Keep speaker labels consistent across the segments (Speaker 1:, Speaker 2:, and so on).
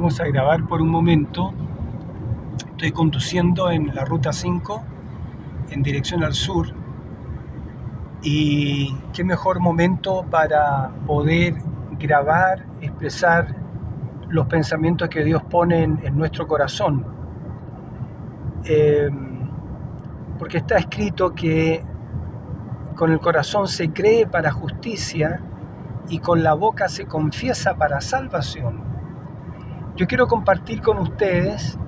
Speaker 1: vamos a grabar por un momento. Estoy conduciendo en la ruta 5 en dirección al sur y qué mejor momento para poder grabar, expresar los pensamientos que Dios pone en nuestro corazón. Porque está escrito que con el corazón se cree para justicia y con la boca se confiesa para salvación. Yo quiero compartir con ustedes,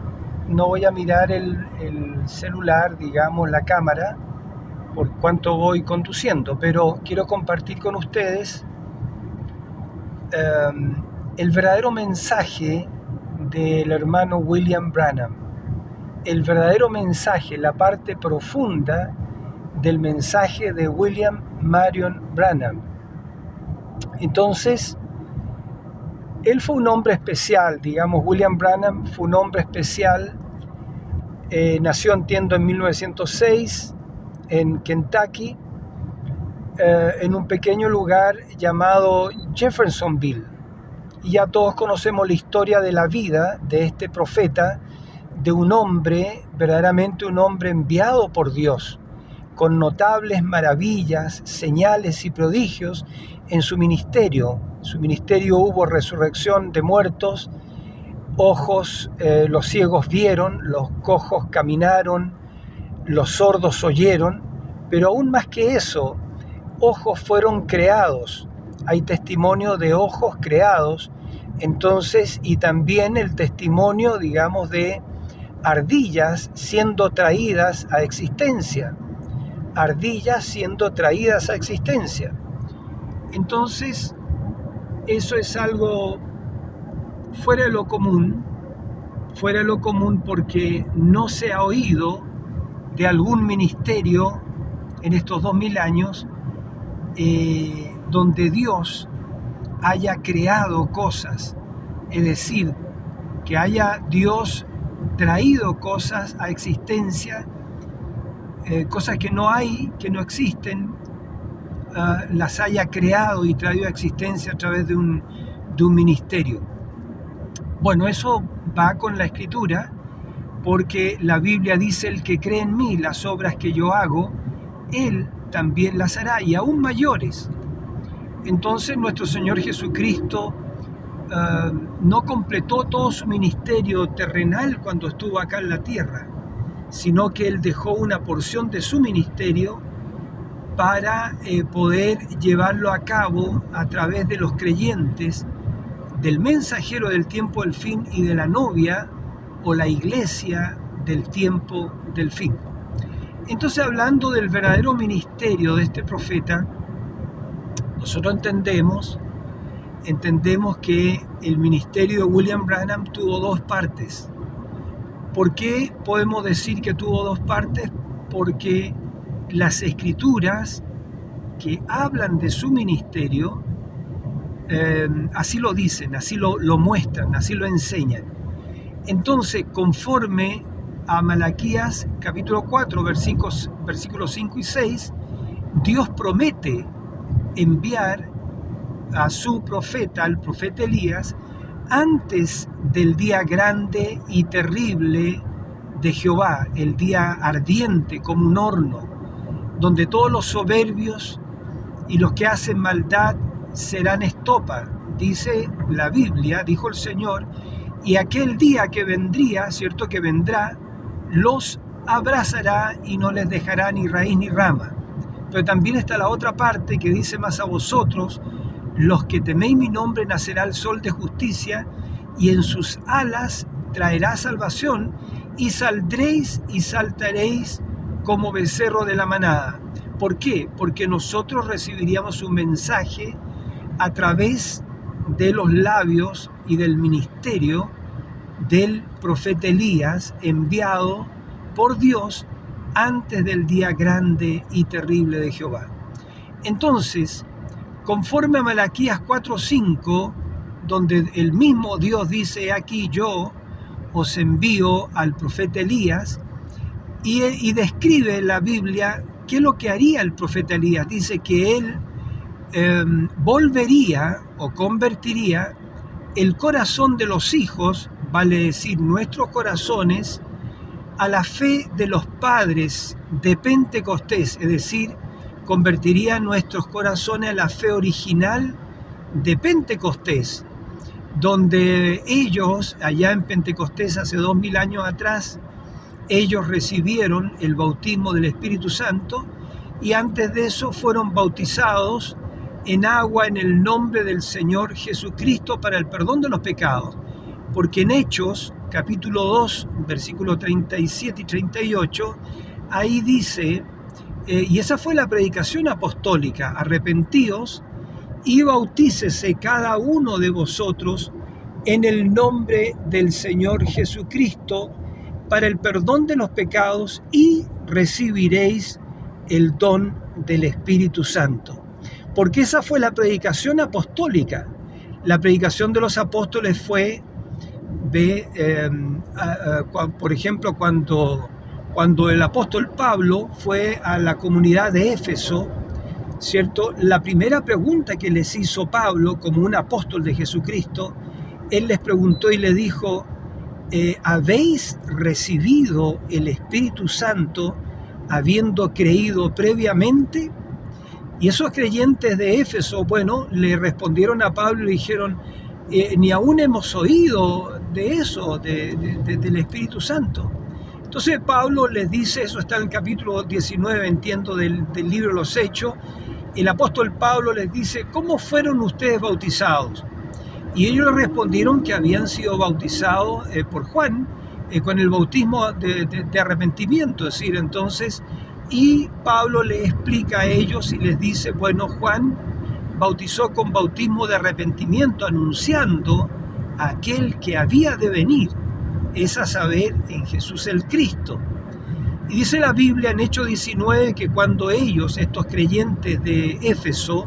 Speaker 1: no voy a mirar el celular, digamos, la cámara, por cuanto voy conduciendo, pero quiero compartir con ustedes el verdadero mensaje del hermano William Branham, el verdadero mensaje, la parte profunda del mensaje de William Marion Branham. Entonces, él fue un hombre especial, digamos, William Branham fue un hombre especial. Nació, entiendo, en 1906 en Kentucky, en un pequeño lugar llamado Jeffersonville. Y ya todos conocemos la historia de la vida de este profeta, de un hombre, verdaderamente un hombre enviado por Dios, con notables maravillas, señales y prodigios en su ministerio. En su ministerio hubo resurrección de muertos, ojos, los ciegos vieron, los cojos caminaron, los sordos oyeron, pero aún más que eso, ojos fueron creados. Hay testimonio de ojos creados, entonces, y también el testimonio, digamos, de ardillas siendo traídas a existencia. Ardillas siendo traídas a existencia. Entonces, eso es algo fuera de lo común porque no se ha oído de algún ministerio en estos 2000 años donde Dios haya creado cosas, es decir, que haya Dios traído cosas a existencia, cosas que no hay, que no existen, las haya creado y traído a existencia a través de un ministerio. Bueno, eso va con la Escritura, porque la Biblia dice: el que cree en mí, las obras que yo hago, él también las hará, y aún mayores. Entonces nuestro Señor Jesucristo no completó todo su ministerio terrenal cuando estuvo acá en la tierra, sino que Él dejó una porción de su ministerio para poder llevarlo a cabo a través de los creyentes, del mensajero del tiempo del fin y de la novia o la iglesia del tiempo del fin. Entonces, hablando del verdadero ministerio de este profeta, nosotros entendemos que el ministerio de William Branham tuvo dos partes. ¿Por qué podemos decir que tuvo dos partes? Porque las escrituras que hablan de su ministerio así lo dicen, así lo muestran, así lo enseñan. Entonces, conforme a Malaquías capítulo 4, versículos 5 y 6, Dios promete enviar a su profeta, al profeta Elías, antes del día grande y terrible de Jehová, el día ardiente como un horno, donde todos los soberbios y los que hacen maldad serán estopa, dice la Biblia, dijo el Señor, y aquel día que vendría, cierto que vendrá, los abrazará y no les dejará ni raíz ni rama. Pero también está la otra parte que dice: más a vosotros, los que teméis mi nombre, nacerá el sol de justicia, y en sus alas traerá salvación, y saldréis y saltaréis como becerro de la manada. ¿Por qué? Porque nosotros recibiríamos un mensaje a través de los labios y del ministerio del profeta Elías, enviado por Dios antes del día grande y terrible de Jehová. Entonces, conforme a Malaquías 4:5, donde el mismo Dios dice: aquí yo os envío al profeta Elías, y describe la Biblia qué es lo que haría el profeta Elías. Dice que él volvería o convertiría el corazón de los hijos, vale decir nuestros corazones, a la fe de los padres de Pentecostés, es decir, convertiría nuestros corazones a la fe original de Pentecostés, donde ellos, allá en Pentecostés hace 2000 años atrás, ellos recibieron el bautismo del Espíritu Santo y antes de eso fueron bautizados en agua en el nombre del Señor Jesucristo para el perdón de los pecados. Porque en Hechos, capítulo 2, versículos 37 y 38, ahí dice, y esa fue la predicación apostólica: arrepentíos y bautícese cada uno de vosotros en el nombre del Señor Jesucristo para el perdón de los pecados y recibiréis el don del Espíritu Santo. Porque esa fue la predicación apostólica. La predicación de los apóstoles fue, por ejemplo, cuando el apóstol Pablo fue a la comunidad de Éfeso, ¿cierto? La primera pregunta que les hizo Pablo como un apóstol de Jesucristo, él les preguntó y le dijo, ¿habéis recibido el Espíritu Santo habiendo creído previamente? Y esos creyentes de Éfeso, bueno, le respondieron a Pablo y le dijeron, ni aún hemos oído de eso, del Espíritu Santo. Entonces Pablo les dice, eso está en el capítulo 19, entiendo, del libro de los Hechos, el apóstol Pablo les dice, ¿cómo fueron ustedes bautizados? Y ellos le respondieron que habían sido bautizados por Juan, con el bautismo de arrepentimiento, es decir, entonces, y Pablo le explica a ellos y les dice, bueno, Juan bautizó con bautismo de arrepentimiento, anunciando a aquel que había de venir, es a saber, en Jesús el Cristo. Y dice la Biblia en Hechos 19 que cuando ellos, estos creyentes de Éfeso,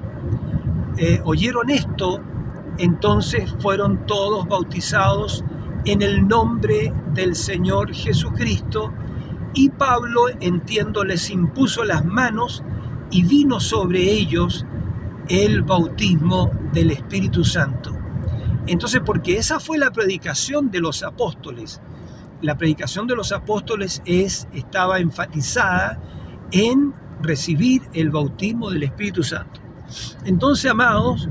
Speaker 1: oyeron esto, entonces fueron todos bautizados en el nombre del Señor Jesucristo, y Pablo, entiendo, les impuso las manos y vino sobre ellos el bautismo del Espíritu Santo. Entonces, porque esa fue la predicación de los apóstoles. La predicación de los apóstoles estaba enfatizada en recibir el bautismo del Espíritu Santo. Entonces, amados,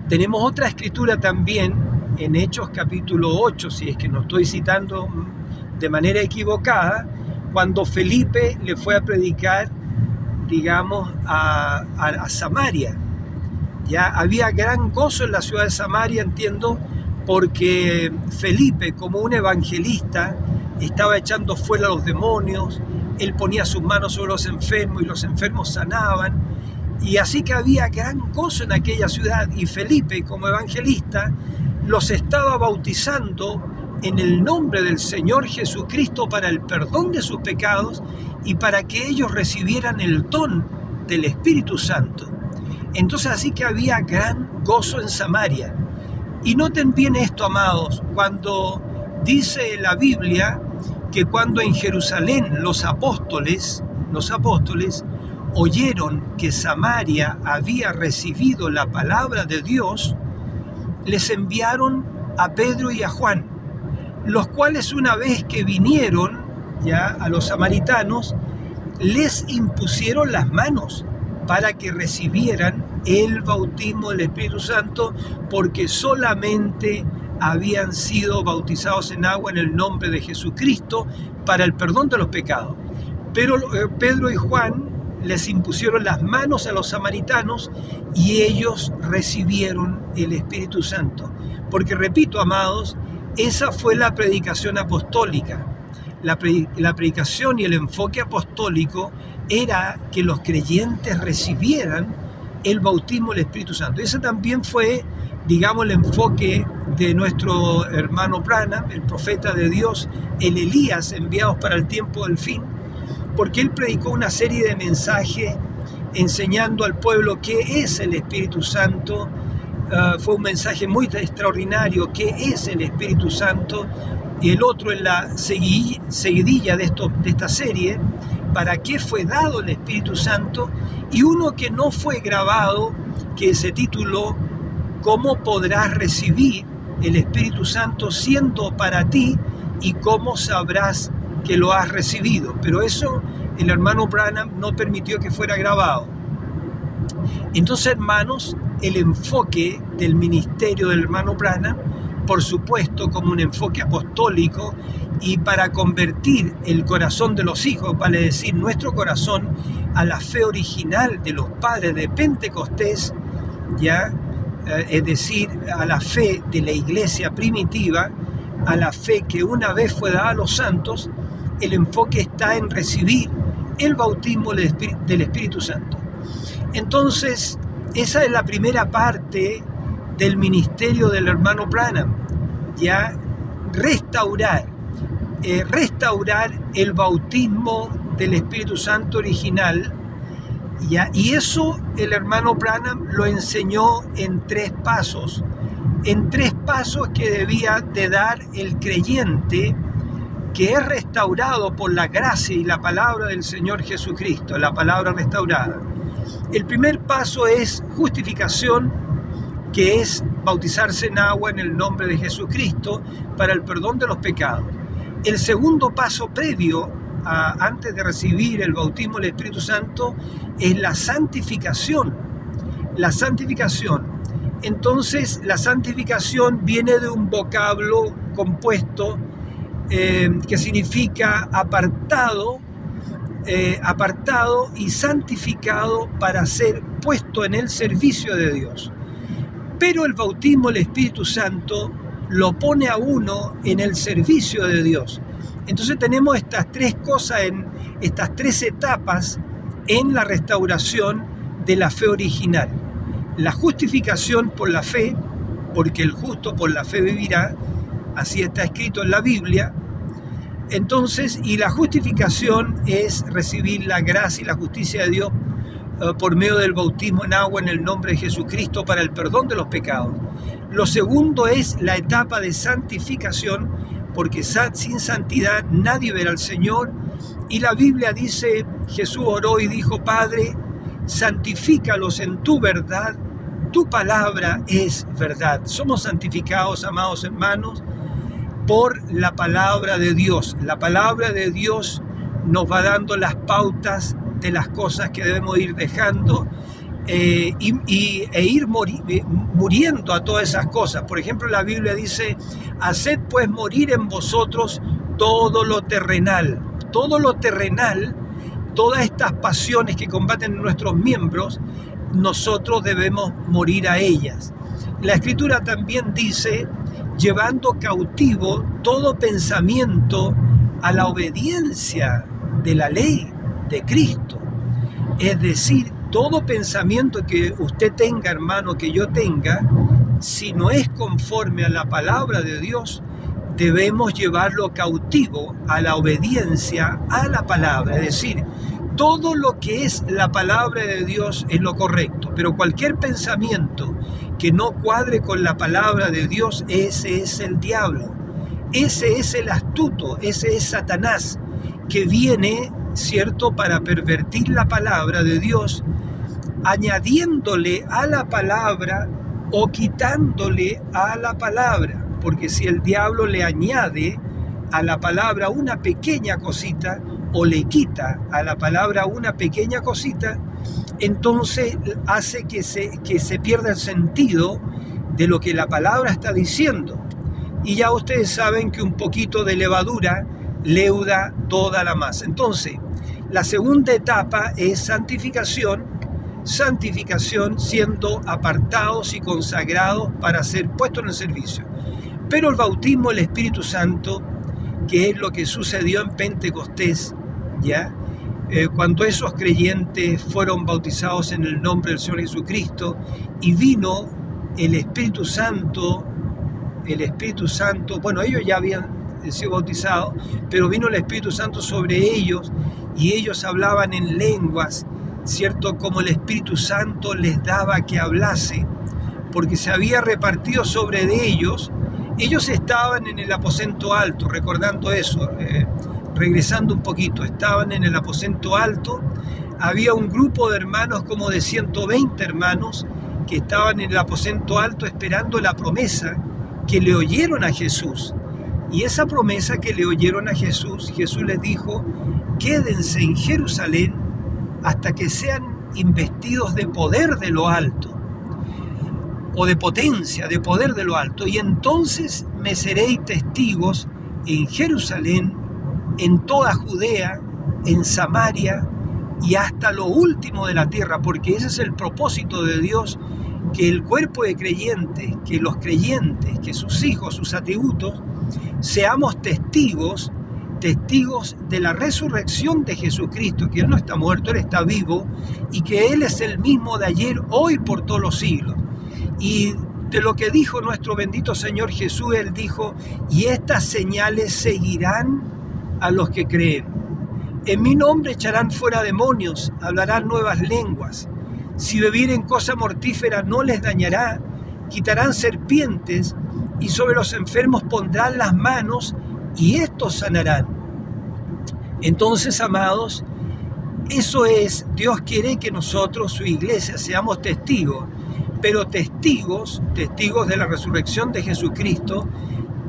Speaker 1: tenemos otra escritura también en Hechos capítulo 8, si es que no estoy citando de manera equivocada, cuando Felipe le fue a predicar, digamos, a Samaria. Ya había gran gozo en la ciudad de Samaria, entiendo, porque Felipe, como un evangelista, estaba echando fuera a los demonios, él ponía sus manos sobre los enfermos y los enfermos sanaban, y así que había gran gozo en aquella ciudad, y Felipe, como evangelista, los estaba bautizando en el nombre del Señor Jesucristo para el perdón de sus pecados y para que ellos recibieran el don del Espíritu Santo. Entonces así que había gran gozo en Samaria. Y noten bien esto, amados, cuando dice la Biblia que cuando en Jerusalén los apóstoles oyeron que Samaria había recibido la palabra de Dios, les enviaron a Pedro y a Juan, los cuales una vez que vinieron ya a los samaritanos, les impusieron las manos para que recibieran el bautismo del Espíritu Santo, porque solamente habían sido bautizados en agua en el nombre de Jesucristo para el perdón de los pecados. Pero Pedro y Juan les impusieron las manos a los samaritanos y ellos recibieron el Espíritu Santo. Porque repito, amados, esa fue la predicación apostólica. La predicación y el enfoque apostólico era que los creyentes recibieran el bautismo del Espíritu Santo. Ese también fue, digamos, el enfoque de nuestro hermano Branham, el profeta de Dios, el Elías, enviados para el tiempo del fin, porque él predicó una serie de mensajes enseñando al pueblo qué es el Espíritu Santo. Fue un mensaje muy extraordinario, qué es el Espíritu Santo, y el otro en la seguidilla de esta serie, para qué fue dado el Espíritu Santo, y uno que no fue grabado, que se tituló cómo podrás recibir el Espíritu Santo siendo para ti y cómo sabrás que lo has recibido. Pero eso el hermano Branham no permitió que fuera grabado. Entonces, hermanos, el enfoque del ministerio del hermano Branham, por supuesto, como un enfoque apostólico y para convertir el corazón de los hijos, vale decir, nuestro corazón, a la fe original de los padres de Pentecostés, ¿ya? Es decir, a la fe de la iglesia primitiva, a la fe que una vez fue dada a los santos. El enfoque está en recibir el bautismo del Espíritu Santo. Entonces, esa es la primera parte del ministerio del hermano Branham, ya restaurar el bautismo del Espíritu Santo original, ¿ya? Y eso el hermano Branham lo enseñó en 3 pasos, que debía de dar el creyente que es restaurado por la gracia y la palabra del Señor Jesucristo, la palabra restaurada. El primer paso es justificación, que es bautizarse en agua en el nombre de Jesucristo para el perdón de los pecados. El segundo paso previo antes de recibir el bautismo del Espíritu Santo es la santificación. La santificación. Entonces, la santificación viene de un vocablo compuesto que significa apartado y santificado para ser puesto en el servicio de Dios. Pero el bautismo del Espíritu Santo lo pone a uno en el servicio de Dios. Entonces tenemos estas 3 cosas, estas 3 etapas en la restauración de la fe original. La justificación por la fe, porque el justo por la fe vivirá, así está escrito en la Biblia. Entonces, y la justificación es recibir la gracia y la justicia de Dios por medio del bautismo en agua en el nombre de Jesucristo para el perdón de los pecados. Lo segundo es la etapa de santificación, porque sin santidad nadie verá al Señor. Y la Biblia dice, Jesús oró y dijo, Padre, santifícalos en tu verdad, tu palabra es verdad. Somos santificados, amados hermanos, por la palabra de Dios. La palabra de Dios nos va dando las pautas de las cosas que debemos ir dejando e ir muriendo a todas esas cosas. Por ejemplo, la Biblia dice, haced pues morir en vosotros todo lo terrenal. Todo lo terrenal, todas estas pasiones que combaten en nuestros miembros, nosotros debemos morir a ellas. La Escritura también dice, llevando cautivo todo pensamiento a la obediencia de la ley de Cristo. Es decir, todo pensamiento que usted tenga, hermano, que yo tenga, si no es conforme a la palabra de Dios, debemos llevarlo cautivo a la obediencia a la palabra. Es decir, todo lo que es la palabra de Dios es lo correcto, pero cualquier pensamiento que no cuadre con la palabra de Dios, ese es el diablo, ese es el astuto, ese es Satanás, que viene, ¿cierto?, para pervertir la palabra de Dios, añadiéndole a la palabra o quitándole a la palabra. Porque si el diablo le añade a la palabra una pequeña cosita o le quita a la palabra una pequeña cosita, entonces hace que se pierda el sentido de lo que la palabra está diciendo. Y ya ustedes saben que un poquito de levadura leuda toda la masa. Entonces, la segunda etapa es santificación siendo apartados y consagrados para ser puestos en el servicio. Pero el bautismo del Espíritu Santo, que es lo que sucedió en Pentecostés, ¿ya? Cuando esos creyentes fueron bautizados en el nombre del Señor Jesucristo y vino el Espíritu Santo, bueno, ellos ya habían sido bautizados, pero vino el Espíritu Santo sobre ellos y ellos hablaban en lenguas, ¿cierto? Como el Espíritu Santo les daba que hablase, porque se había repartido sobre ellos. Ellos estaban en el aposento alto, recordando eso, regresando un poquito, estaban en el aposento alto, había un grupo de hermanos como de 120 hermanos que estaban en el aposento alto esperando la promesa, que le oyeron a Jesús. Y esa promesa que le oyeron a Jesús, Jesús les dijo: quédense en Jerusalén hasta que sean investidos de poder de lo alto, o de potencia, de poder de lo alto, y entonces me seréis testigos en Jerusalén, en toda Judea, en Samaria y hasta lo último de la tierra, porque ese es el propósito de Dios, que el cuerpo de creyentes, que los creyentes, que sus hijos, sus atributos, seamos testigos de la resurrección de Jesucristo, que Él no está muerto, Él está vivo, y que Él es el mismo de ayer, hoy, por todos los siglos. Y de lo que dijo nuestro bendito Señor Jesús, Él dijo: y estas señales seguirán a los que creen. En mi nombre echarán fuera demonios, hablarán nuevas lenguas. Si bebieren cosa mortífera no les dañará, quitarán serpientes, y sobre los enfermos pondrán las manos, y estos sanarán. Entonces, amados, eso es, Dios quiere que nosotros, su iglesia, seamos testigos, pero testigos de la resurrección de Jesucristo.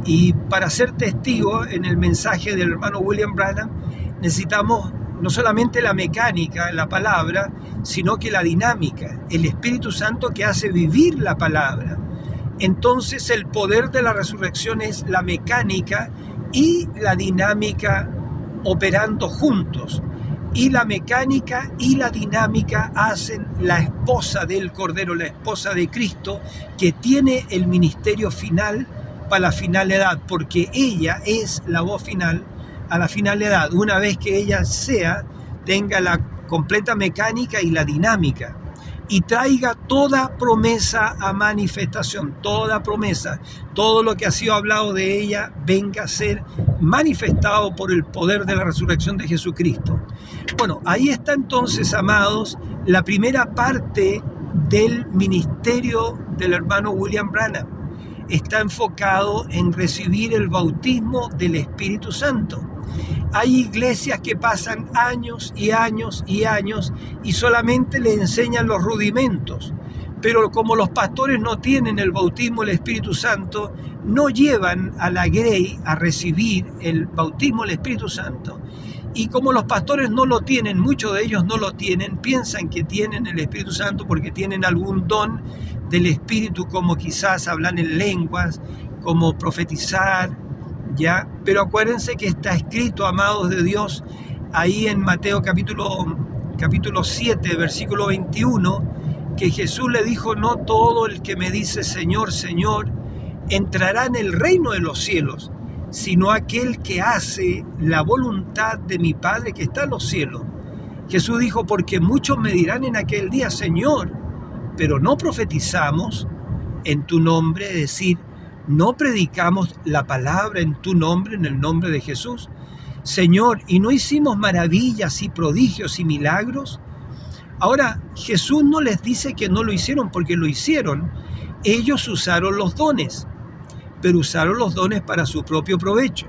Speaker 1: Y para ser testigos, en el mensaje del hermano William Branham, necesitamos no solamente la mecánica, la palabra, sino que la dinámica, el Espíritu Santo que hace vivir la palabra. Entonces el poder de la resurrección es la mecánica y la dinámica operando juntos. Y la mecánica y la dinámica hacen la esposa del Cordero, la esposa de Cristo, que tiene el ministerio final para la final edad, porque ella es la voz final a la final edad, una vez que ella tenga la completa mecánica y la dinámica, y traiga toda promesa a manifestación, toda promesa, todo lo que ha sido hablado de ella venga a ser manifestado por el poder de la resurrección de Jesucristo. Bueno, ahí está entonces, amados, la primera parte del ministerio del hermano William Branham. Está enfocado en recibir el bautismo del Espíritu Santo. Hay iglesias que pasan años y años y años y solamente le enseñan los rudimentos, pero como los pastores no tienen el bautismo del Espíritu Santo, no llevan a la grey a recibir el bautismo del Espíritu Santo. Y como los pastores no lo tienen, muchos de ellos no lo tienen, piensan que tienen el Espíritu Santo porque tienen algún don del Espíritu, como quizás hablar en lenguas, como profetizar, ¿ya? Pero acuérdense que está escrito, amados de Dios, ahí en Mateo capítulo 7, versículo 21, que Jesús le dijo: no todo el que me dice Señor, Señor, entrará en el reino de los cielos, sino aquel que hace la voluntad de mi Padre que está en los cielos. Jesús dijo: porque muchos me dirán en aquel día, Señor, pero no profetizamos en tu nombre, es decir, no predicamos la palabra en tu nombre, en el nombre de Jesús. Señor, ¿y no hicimos maravillas y prodigios y milagros? Ahora, Jesús no les dice que no lo hicieron, porque lo hicieron. Ellos usaron los dones, pero usaron los dones para su propio provecho.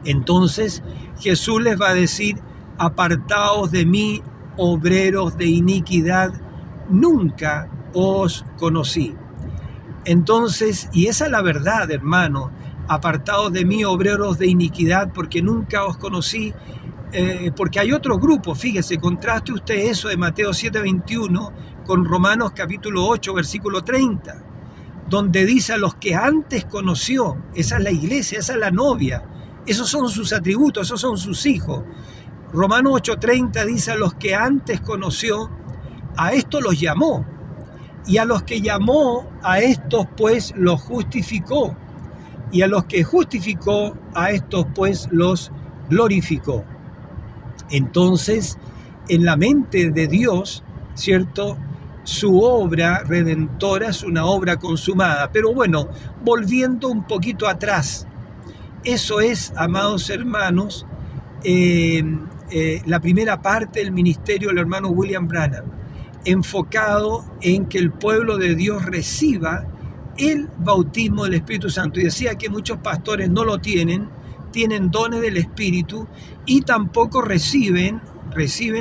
Speaker 1: Entonces Jesús les va a decir: apartaos de mí, obreros de iniquidad, nunca os conocí. Entonces, y esa es la verdad, hermano: apartaos de mí, obreros de iniquidad, porque nunca os conocí. Porque hay otro grupo, fíjese, contraste usted eso de Mateo 7:21 con Romanos capítulo 8, versículo 30, donde dice: a los que antes conoció. Esa es la iglesia, esa es la novia, esos son sus atributos, esos son sus hijos. Romanos 8:30 dice: a los que antes conoció, a estos los llamó, y a los que llamó, a estos pues los justificó, y a los que justificó, a estos pues los glorificó. Entonces, en la mente de Dios, ¿cierto?, su obra redentora es una obra consumada. Pero bueno, volviendo un poquito atrás, eso es, amados hermanos, la primera parte del ministerio del hermano William Branham, enfocado en que el pueblo de Dios reciba el bautismo del Espíritu Santo. Y decía que muchos pastores no lo tienen dones del Espíritu, y tampoco reciben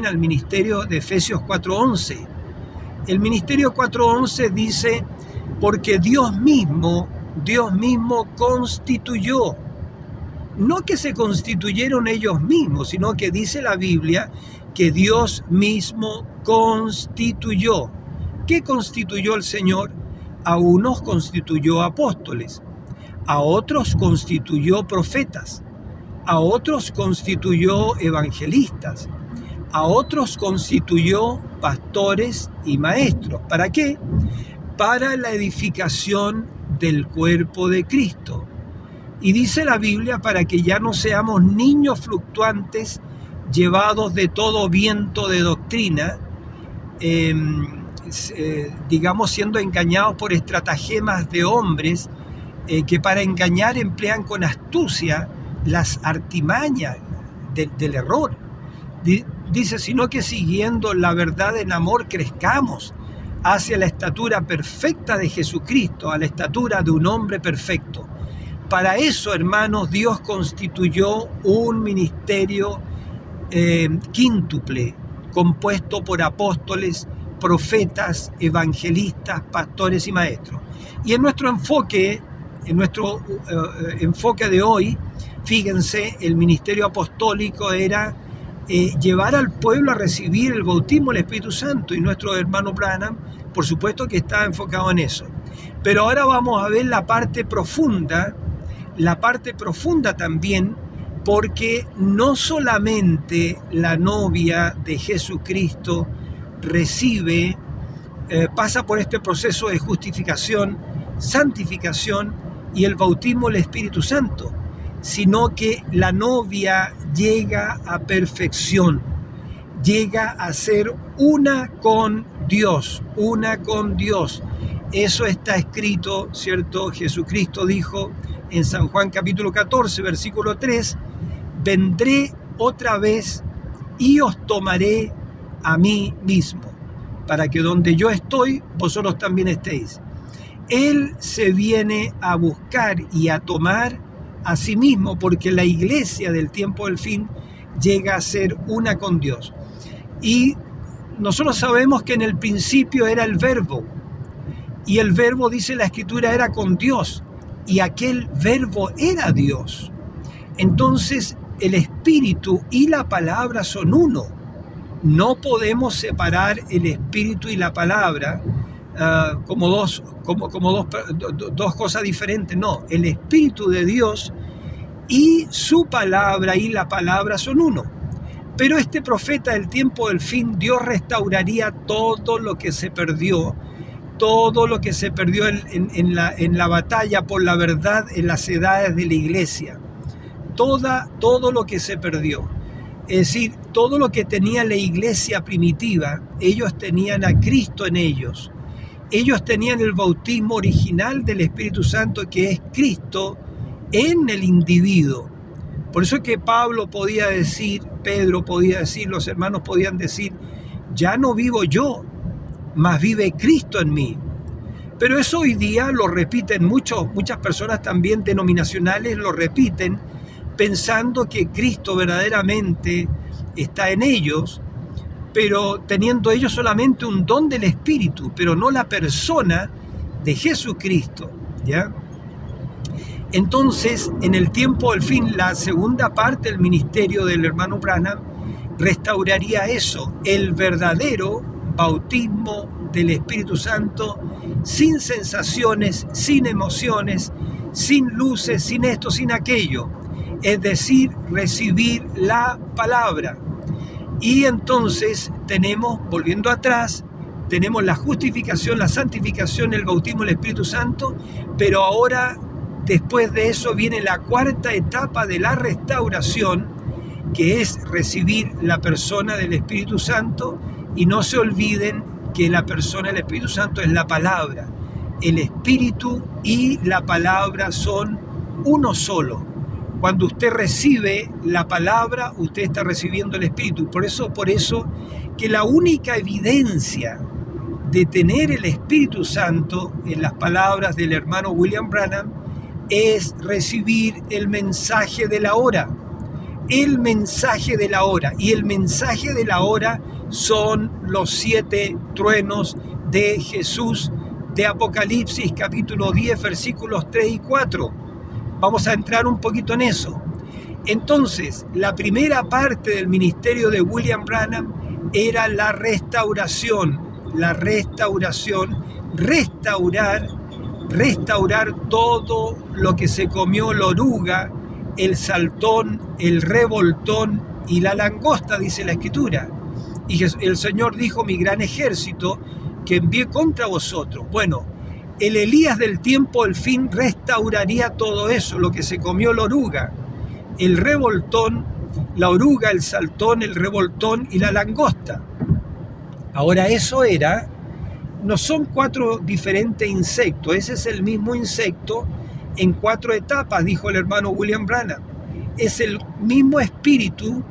Speaker 1: al ministerio de Efesios 4:11, El ministerio 4:11 dice, porque Dios mismo constituyó. No que se constituyeron ellos mismos, sino que dice la Biblia que Dios mismo constituyó. ¿Qué constituyó el Señor? A unos constituyó apóstoles, a otros constituyó profetas, a otros constituyó evangelistas, a otros constituyó pastores y maestros. ¿Para qué? Para la edificación del cuerpo de Cristo. Y dice la Biblia para que ya no seamos niños fluctuantes llevados de todo viento de doctrina, digamos siendo engañados por estratagemas de hombres que para engañar emplean con astucia las artimañas del error. Dice, sino que siguiendo la verdad en amor crezcamos hacia la estatura perfecta de Jesucristo, a la estatura de un hombre perfecto. Para eso, hermanos, Dios constituyó un ministerio quíntuple, compuesto por apóstoles, profetas, evangelistas, pastores y maestros. Y en nuestro enfoque de hoy, fíjense, el ministerio apostólico era llevar al pueblo a recibir el bautismo del Espíritu Santo, y nuestro hermano Branham, por supuesto que está enfocado en eso. Pero ahora vamos a ver la parte profunda también, porque no solamente la novia de Jesucristo pasa por este proceso de justificación, santificación y el bautismo del Espíritu Santo, sino que la novia llega a perfección, llega a ser una con Dios. Eso está escrito, ¿cierto? Jesucristo dijo en San Juan capítulo 14, versículo 3, vendré otra vez y os tomaré a mí mismo, para que donde yo estoy, vosotros también estéis. Él se viene a buscar y a tomar a sí mismo, porque la iglesia del tiempo del fin llega a ser una con Dios. Y nosotros sabemos que en el principio era el verbo, y el verbo, dice la Escritura, era con Dios, y aquel verbo era Dios. Entonces el Espíritu y la palabra son uno. No podemos separar el Espíritu y la palabra como dos cosas diferentes. No, el Espíritu de Dios y su palabra y la palabra son uno. Pero este profeta del tiempo del fin, Dios restauraría todo lo que se perdió, en la batalla por la verdad en las edades de la iglesia. Todo lo que se perdió. Es decir, todo lo que tenía la iglesia primitiva, ellos tenían a Cristo en ellos. Ellos tenían el bautismo original del Espíritu Santo, que es Cristo en el individuo. Por eso es que Pedro podía decir, los hermanos podían decir, ya no vivo yo, mas vive Cristo en mí. Pero eso hoy día lo repiten muchas personas también denominacionales, lo repiten pensando que Cristo verdaderamente está en ellos, pero teniendo ellos solamente un don del Espíritu, pero no la persona de Jesucristo, ¿ya? Entonces, en el tiempo del fin, la segunda parte del ministerio del hermano Branham restauraría eso, el verdadero bautismo del Espíritu Santo, sin sensaciones, sin emociones, sin luces, sin esto, sin aquello. Es decir, recibir la palabra. Y entonces tenemos, volviendo atrás, tenemos la justificación, la santificación, el bautismo del Espíritu Santo, pero ahora, después de eso, viene la cuarta etapa de la restauración, que es recibir la persona del Espíritu Santo. Y no se olviden que la persona del Espíritu Santo es la palabra. El Espíritu y la palabra son uno solo. Cuando usted recibe la palabra, usted está recibiendo el Espíritu. Por eso que la única evidencia de tener el Espíritu Santo, en las palabras del hermano William Branham, es recibir el mensaje de la hora. El mensaje de la hora. Y el mensaje de la hora son los 7 truenos de Jesús de Apocalipsis capítulo 10 versículos 3 y 4. Vamos a entrar un poquito en eso. Entonces, la primera parte del ministerio de William Branham era la restauración, restaurar todo lo que se comió la oruga, el saltón, el revoltón y la langosta, dice la Escritura. Y el Señor dijo: mi gran ejército que envié contra vosotros. Bueno, el Elías del tiempo al fin restauraría todo eso, lo que se comió la oruga, el revoltón, la oruga, el saltón, el revoltón y la langosta. Ahora eso no son 4 diferentes insectos, ese es el mismo insecto en 4 etapas, dijo el hermano William Branham. Es el mismo espíritu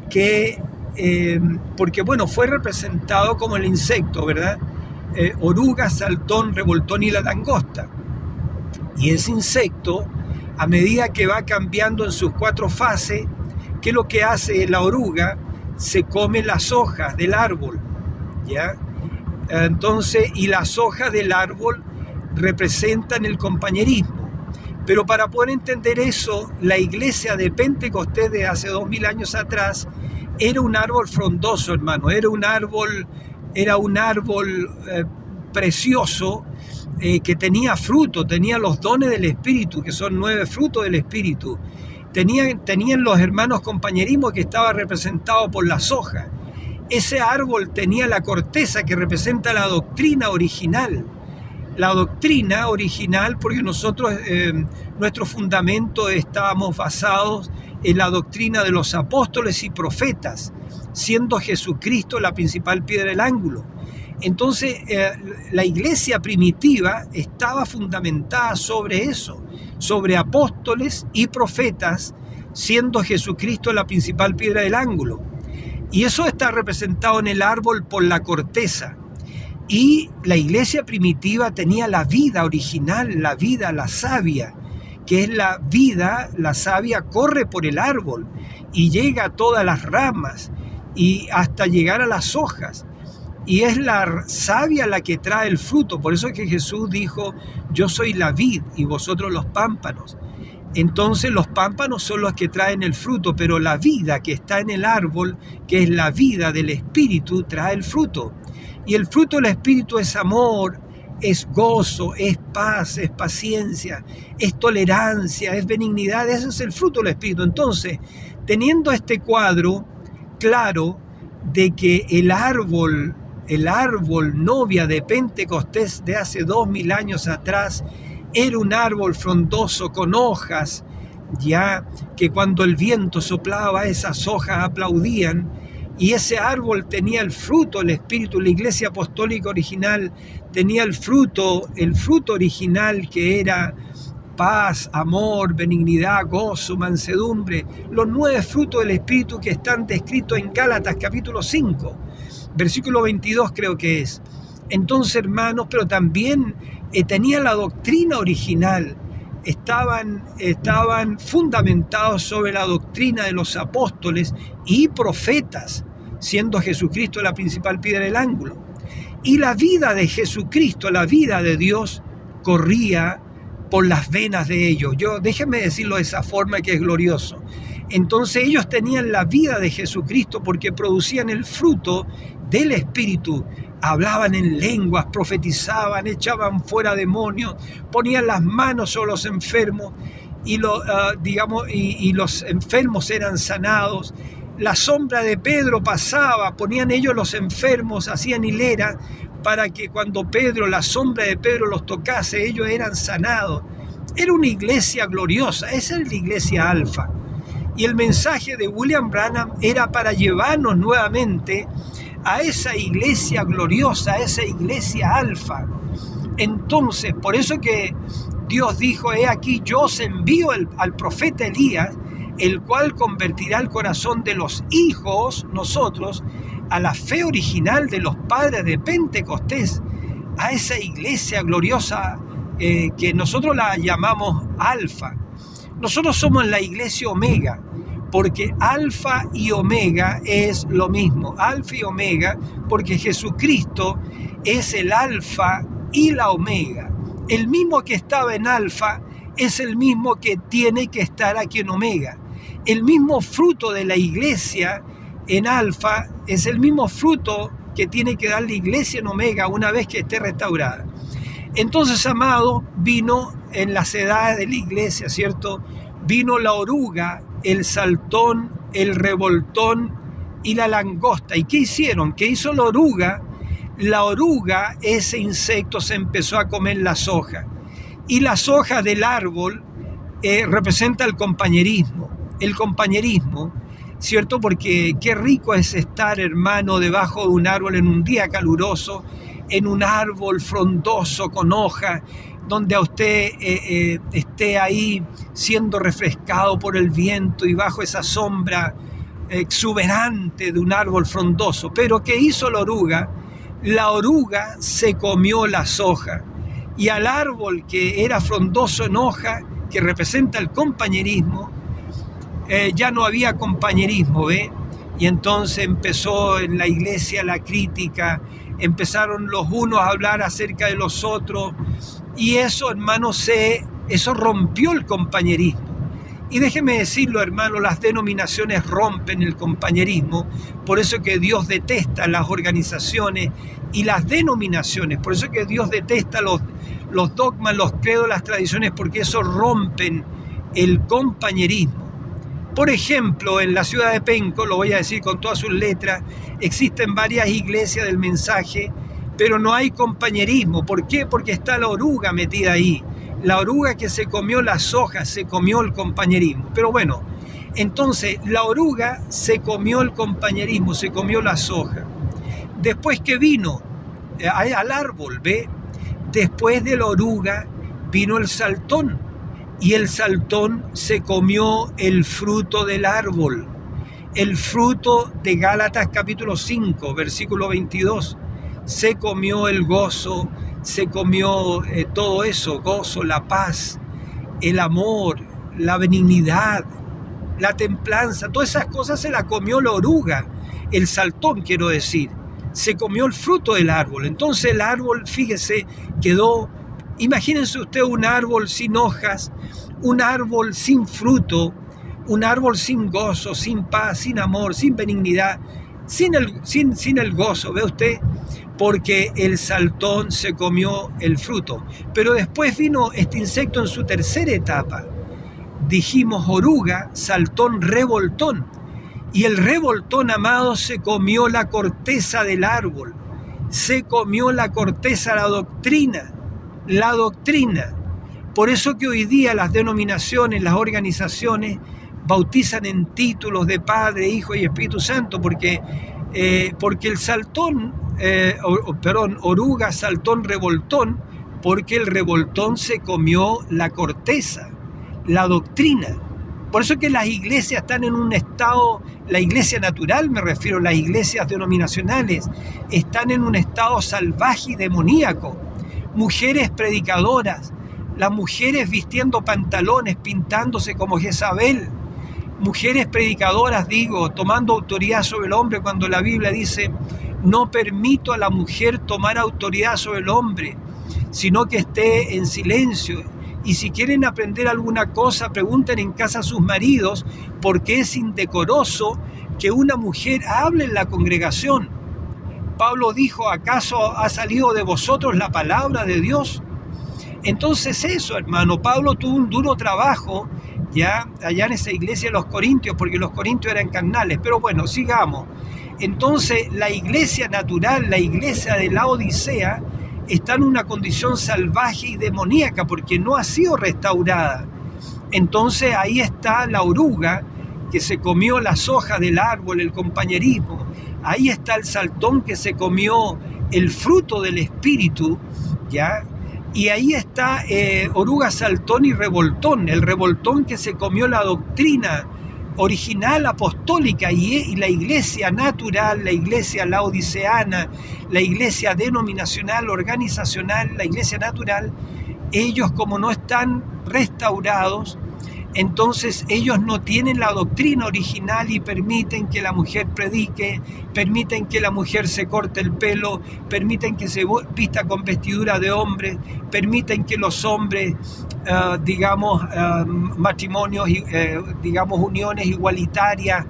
Speaker 1: que, porque bueno, fue representado como el insecto, ¿verdad? Oruga, saltón, revoltón y la langosta. Y ese insecto, a medida que va cambiando en sus 4 fases, ¿qué es lo que hace la oruga? Se come las hojas del árbol, ¿ya? Entonces, y las hojas del árbol representan el compañerismo. Pero para poder entender eso, la iglesia de Pentecostés de hace 2000 años atrás era un árbol frondoso, hermano, era un árbol precioso, que tenía fruto, tenía los dones del Espíritu, que son 9 frutos del Espíritu. Tenían los hermanos compañerismo que estaba representado por las hojas. Ese árbol tenía la corteza que representa la doctrina original. La doctrina original, porque nosotros, nuestro fundamento, estábamos basados en la doctrina de los apóstoles y profetas, siendo Jesucristo la principal piedra del ángulo. Entonces, la iglesia primitiva estaba fundamentada sobre eso, sobre apóstoles y profetas, siendo Jesucristo la principal piedra del ángulo. Y eso está representado en el árbol por la corteza. Y la iglesia primitiva tenía la vida original, la vida, la savia, que es la vida, la savia corre por el árbol y llega a todas las ramas y hasta llegar a las hojas. Y es la savia la que trae el fruto. Por eso es que Jesús dijo: yo soy la vid y vosotros los pámpanos. Entonces los pámpanos son los que traen el fruto, pero la vida que está en el árbol, que es la vida del Espíritu, trae el fruto. Y el fruto del Espíritu es amor, es gozo, es paz, es paciencia, es tolerancia, es benignidad. Ese es el fruto del Espíritu. Entonces, teniendo este cuadro claro de que el árbol novia de Pentecostés de hace 2000 años atrás era un árbol frondoso con hojas, ya que cuando el viento soplaba esas hojas aplaudían, y ese árbol tenía el fruto, el Espíritu. La iglesia apostólica original tenía el fruto original, que era paz, amor, benignidad, gozo, mansedumbre, los 9 frutos del Espíritu que están descritos en Gálatas capítulo 5, versículo 22 creo que es. Entonces, hermanos, pero también tenía la doctrina original, estaban fundamentados sobre la doctrina de los apóstoles y profetas, siendo Jesucristo la principal piedra del ángulo. Y la vida de Jesucristo, la vida de Dios, corría por las venas de ellos. Déjenme decirlo de esa forma, que es glorioso. Entonces ellos tenían la vida de Jesucristo porque producían el fruto del Espíritu. Hablaban en lenguas, profetizaban, echaban fuera demonios, ponían las manos sobre los enfermos y los enfermos eran sanados. La sombra de Pedro pasaba, ponían ellos los enfermos, hacían hilera para que cuando la sombra de Pedro los tocase, ellos eran sanados. Era una iglesia gloriosa, esa es la iglesia alfa. Y el mensaje de William Branham era para llevarnos nuevamente a esa iglesia gloriosa, a esa iglesia alfa. Entonces, por eso que Dios dijo: he aquí, yo os envío al profeta Elías, el cual convertirá el corazón de los hijos, nosotros, a la fe original de los padres de Pentecostés, a esa iglesia gloriosa que nosotros la llamamos alfa. Nosotros somos la iglesia omega, porque alfa y omega es lo mismo. Alfa y omega, porque Jesucristo es el alfa y la omega. El mismo que estaba en alfa es el mismo que tiene que estar aquí en omega. El mismo fruto de la iglesia en alfa es el mismo fruto que tiene que dar la iglesia en omega una vez que esté restaurada. Entonces, amado, vino en las edades de la iglesia, ¿cierto? Vino la oruga, el saltón, el revoltón y la langosta. ¿Y qué hicieron? ¿Qué hizo la oruga? La oruga, ese insecto, se empezó a comer las hojas. Y las hojas del árbol representa el compañerismo. El compañerismo, ¿cierto? Porque qué rico es estar, hermano, debajo de un árbol en un día caluroso, en un árbol frondoso con hojas, donde a usted esté ahí siendo refrescado por el viento y bajo esa sombra exuberante de un árbol frondoso. Pero ¿qué hizo la oruga? La oruga se comió las hojas, y al árbol que era frondoso en hoja, que representa el compañerismo, ya no había compañerismo, ¿ve? Y entonces empezó en la iglesia la crítica, empezaron los unos a hablar acerca de los otros, y eso, hermano, eso rompió el compañerismo. Y déjeme decirlo, hermano, las denominaciones rompen el compañerismo, por eso que Dios detesta las organizaciones y las denominaciones, por eso que Dios detesta los dogmas, los credos, las tradiciones, porque eso rompen el compañerismo. Por ejemplo, en la ciudad de Penco, lo voy a decir con todas sus letras, existen varias iglesias del mensaje, pero no hay compañerismo. ¿Por qué? Porque está la oruga metida ahí. La oruga que se comió las hojas, se comió el compañerismo. Pero bueno, entonces la oruga se comió el compañerismo, se comió las hojas. Después que vino al árbol, ¿ve? Después de la oruga vino el saltón. Y el saltón se comió el fruto del árbol, el fruto de Gálatas capítulo 5, versículo 22. Se comió el gozo, se comió todo eso, gozo, la paz, el amor, la benignidad, la templanza, todas esas cosas se las comió la oruga, el saltón quiero decir, se comió el fruto del árbol. Entonces el árbol, fíjese, quedó. Imagínense usted un árbol sin hojas, un árbol sin fruto, un árbol sin gozo, sin paz, sin amor, sin benignidad, sin el gozo, ¿ve usted? Porque el saltón se comió el fruto. Pero después vino este insecto en su tercera etapa. Dijimos oruga, saltón, revoltón. Y el revoltón, amado, se comió la corteza del árbol, se comió la corteza, la doctrina. Por eso que hoy día las denominaciones, las organizaciones bautizan en títulos de Padre, Hijo y Espíritu Santo, porque el saltón, oruga, saltón, revoltón, porque el revoltón se comió la corteza, la doctrina. Por eso que las iglesias están en un estado, la iglesia natural me refiero, las iglesias denominacionales, están en un estado salvaje y demoníaco. Mujeres predicadoras, las mujeres vistiendo pantalones, pintándose como Jezabel, mujeres predicadoras, tomando autoridad sobre el hombre, cuando la Biblia dice, no permito a la mujer tomar autoridad sobre el hombre, sino que esté en silencio. Y si quieren aprender alguna cosa, pregunten en casa a sus maridos, porque es indecoroso que una mujer hable en la congregación. Pablo dijo, ¿acaso ha salido de vosotros la palabra de Dios? Entonces eso, hermano, Pablo tuvo un duro trabajo ya allá en esa iglesia de los Corintios, porque los Corintios eran carnales. Pero bueno, sigamos. Entonces la iglesia natural, la iglesia de la Odisea, está en una condición salvaje y demoníaca porque no ha sido restaurada. Entonces ahí está la oruga que se comió las hojas del árbol, el compañerismo. Ahí está el saltón que se comió el fruto del espíritu, ¿ya? Y ahí está oruga, saltón y revoltón, el revoltón que se comió la doctrina original apostólica y la iglesia natural, la iglesia laodiceana, la iglesia denominacional, organizacional, la iglesia natural. Ellos, como no están restaurados, Entonces ellos no tienen la doctrina original y permiten que la mujer predique, permiten que la mujer se corte el pelo, permiten que se vista con vestidura de hombre, permiten que los hombres, matrimonios, uniones igualitarias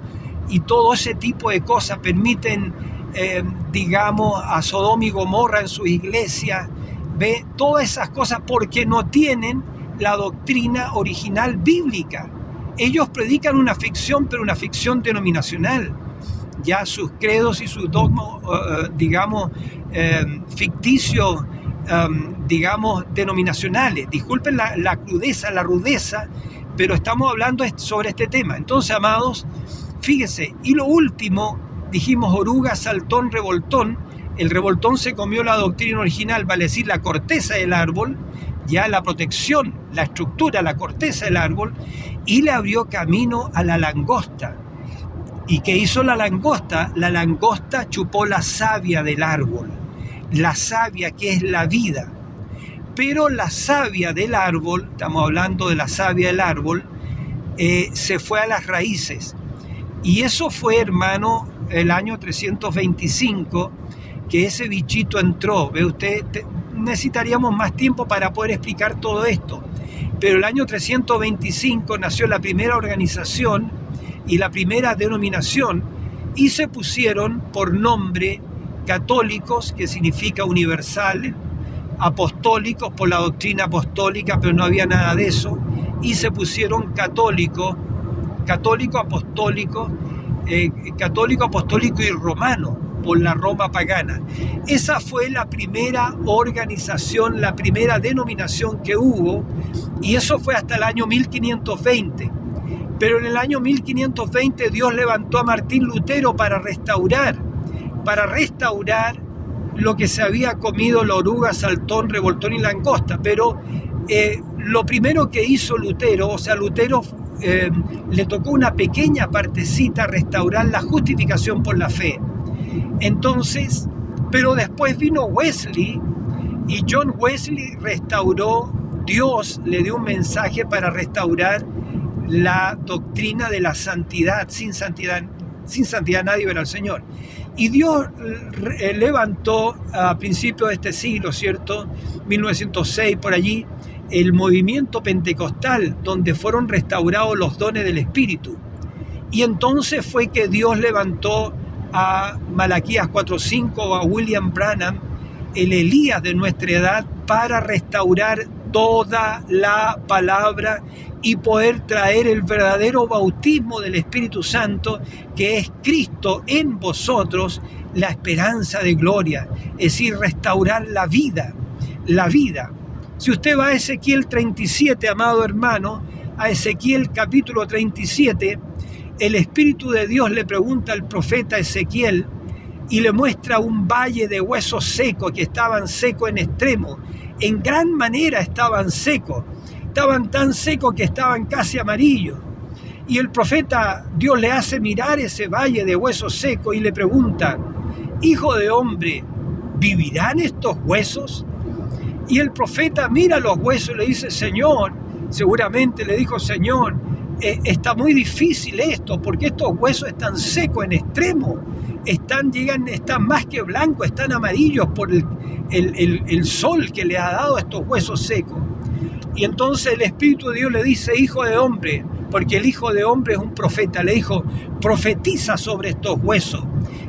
Speaker 1: y todo ese tipo de cosas, permiten, a Sodoma y Gomorra en sus iglesias, ¿ve? Todas esas cosas porque no tienen la doctrina original bíblica. Ellos predican una ficción, pero una ficción denominacional. Ya sus credos y sus dogmas, ficticios, denominacionales. Disculpen la crudeza, la rudeza, pero estamos hablando sobre este tema. Entonces, amados, fíjense, y lo último, dijimos oruga, saltón, revoltón. El revoltón se comió la doctrina original, vale decir, la corteza del árbol, ya la protección, la estructura, la corteza del árbol, y le abrió camino a la langosta. ¿Y qué hizo la langosta? La langosta chupó la savia del árbol, la savia que es la vida. Pero la savia del árbol, estamos hablando de la savia del árbol, se fue a las raíces. Y eso fue, hermano, el año 325, que ese bichito entró. ¿Ve usted? Necesitaríamos más tiempo para poder explicar todo esto. Pero el año 325 nació la primera organización y la primera denominación y se pusieron por nombre católicos, que significa universal, apostólicos por la doctrina apostólica, pero no había nada de eso, y se pusieron católico apostólico y romano, por la Roma pagana. Esa fue la primera organización, la primera denominación que hubo, y eso fue hasta el año 1520. Pero en el año 1520 Dios levantó a Martín Lutero para restaurar lo que se había comido la oruga, saltón, revoltón y langosta. Pero lo primero que hizo Lutero, le tocó una pequeña partecita restaurar la justificación por la fe. Entonces, pero después vino Wesley, y John Wesley restauró, Dios le dio un mensaje para restaurar la doctrina de la santidad. Sin santidad nadie verá al Señor. Y Dios levantó a principios de este siglo, ¿cierto? 1906, por allí, el movimiento pentecostal, donde fueron restaurados los dones del Espíritu. Y entonces fue que Dios levantó a Malaquías 4:5 o a William Branham, el Elías de nuestra edad, para restaurar toda la palabra y poder traer el verdadero bautismo del Espíritu Santo, que es Cristo en vosotros, la esperanza de gloria, es decir, restaurar la vida. Si usted va a Ezequiel 37, amado hermano, a Ezequiel capítulo 37, el Espíritu de Dios le pregunta al profeta Ezequiel y le muestra un valle de huesos secos que estaban secos en extremo. En gran manera estaban secos. Estaban tan secos que estaban casi amarillos. Y el profeta, Dios le hace mirar ese valle de huesos secos y le pregunta: Hijo de hombre, ¿vivirán estos huesos? Y el profeta mira los huesos y le dice: Señor, seguramente le dijo: Señor, está muy difícil esto, porque estos huesos están secos en extremo, están más que blancos, están amarillos por el sol que le ha dado a estos huesos secos. Y entonces el Espíritu de Dios le dice: Hijo de hombre, porque el Hijo de hombre es un profeta, le dijo: profetiza sobre estos huesos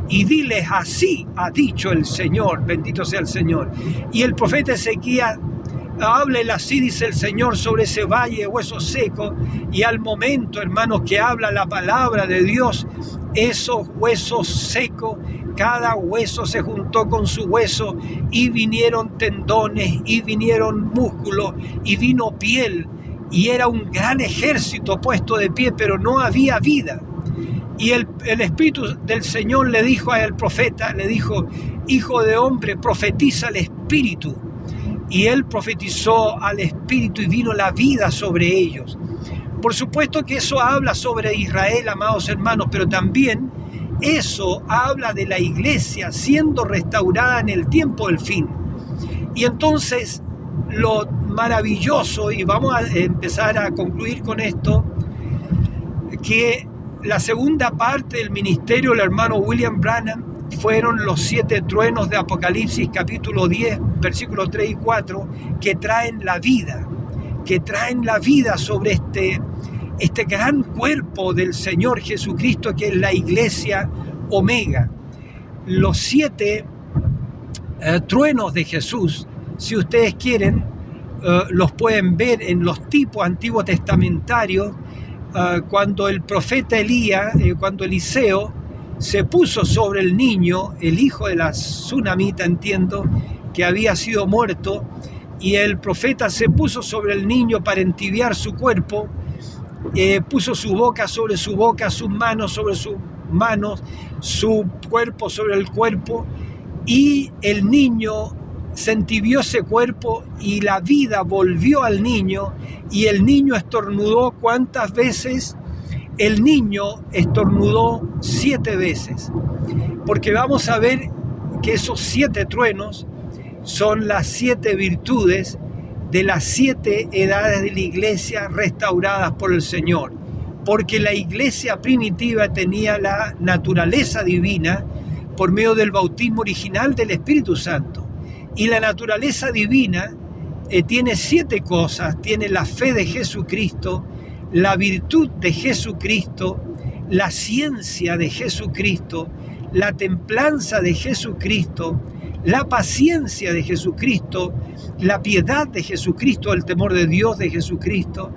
Speaker 1: y diles: así ha dicho el Señor, bendito sea el Señor. Y el profeta Ezequías: háblele así, dice el Señor, sobre ese valle de huesos secos. Y al momento, hermanos, que habla la palabra de Dios, esos huesos secos, cada hueso se juntó con su hueso, y vinieron tendones, y vinieron músculos, y vino piel, y era un gran ejército puesto de pie, pero no había vida. Y el Espíritu del Señor le dijo al profeta, le dijo: Hijo de hombre, profetiza al Espíritu. Y él profetizó al Espíritu y vino la vida sobre ellos. Por supuesto que eso habla sobre Israel, amados hermanos, pero también eso habla de la iglesia siendo restaurada en el tiempo del fin. Y entonces lo maravilloso, y vamos a empezar a concluir con esto, que la segunda parte del ministerio del hermano William Branham fueron los 7 truenos de Apocalipsis capítulo 10, versículos 3 y 4, que traen la vida sobre este gran cuerpo del Señor Jesucristo, que es la iglesia Omega. Los 7 truenos de Jesús, si ustedes quieren, los pueden ver en los tipos antiguos testamentarios, cuando el profeta Elías, cuando Eliseo se puso sobre el niño, el hijo de la tsunamita, entiendo, que había sido muerto, y el profeta se puso sobre el niño para entibiar su cuerpo, puso su boca sobre su boca, sus manos sobre sus manos, su cuerpo sobre el cuerpo, y el niño se entibió ese cuerpo y la vida volvió al niño, y el niño estornudó. ¿Cuántas veces? El niño estornudó 7 veces, porque vamos a ver que esos 7 truenos son las 7 virtudes de las 7 edades de la iglesia restauradas por el Señor, porque la iglesia primitiva tenía la naturaleza divina por medio del bautismo original del Espíritu Santo, y la naturaleza divina tiene 7 cosas: tiene la fe de Jesucristo, la virtud de Jesucristo, la ciencia de Jesucristo, la templanza de Jesucristo, la paciencia de Jesucristo, la piedad de Jesucristo, el temor de Dios de Jesucristo,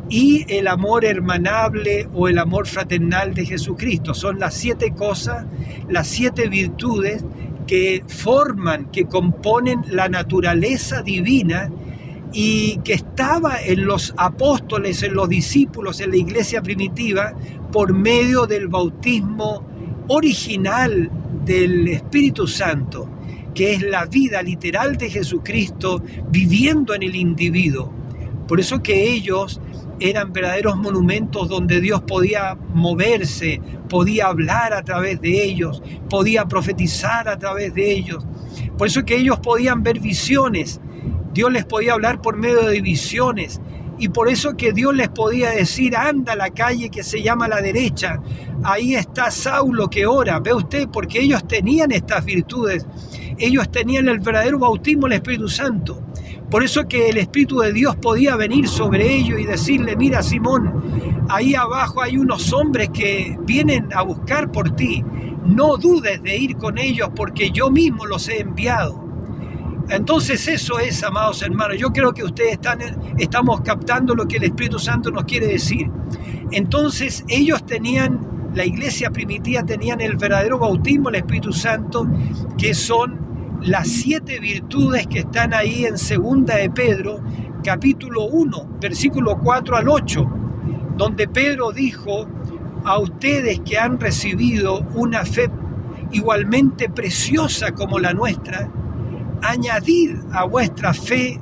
Speaker 1: y el amor hermanable o el amor fraternal de Jesucristo. Son las 7 cosas, las 7 virtudes que forman, que componen la naturaleza divina, y que estaba en los apóstoles, en los discípulos, en la iglesia primitiva, por medio del bautismo original del Espíritu Santo, que es la vida literal de Jesucristo viviendo en el individuo. Por eso que ellos eran verdaderos monumentos donde Dios podía moverse, podía hablar a través de ellos, podía profetizar a través de ellos. Por eso que ellos podían ver visiones, Dios les podía hablar por medio de visiones, y por eso que Dios les podía decir: anda a la calle que se llama la derecha, ahí está Saulo que ora. Ve usted, porque ellos tenían estas virtudes, ellos tenían el verdadero bautismo del Espíritu Santo. Por eso que el Espíritu de Dios podía venir sobre ellos y decirle: mira, Simón, ahí abajo hay unos hombres que vienen a buscar por ti, no dudes de ir con ellos porque yo mismo los he enviado. Entonces eso es, amados hermanos, yo creo que ustedes estamos captando lo que el Espíritu Santo nos quiere decir. Entonces ellos tenían, la iglesia primitiva tenían el verdadero bautismo del Espíritu Santo, que son las 7 virtudes que están ahí en 2 de Pedro, capítulo 1, versículo 4 al 8, donde Pedro dijo: a ustedes que han recibido una fe igualmente preciosa como la nuestra, añadid a vuestra fe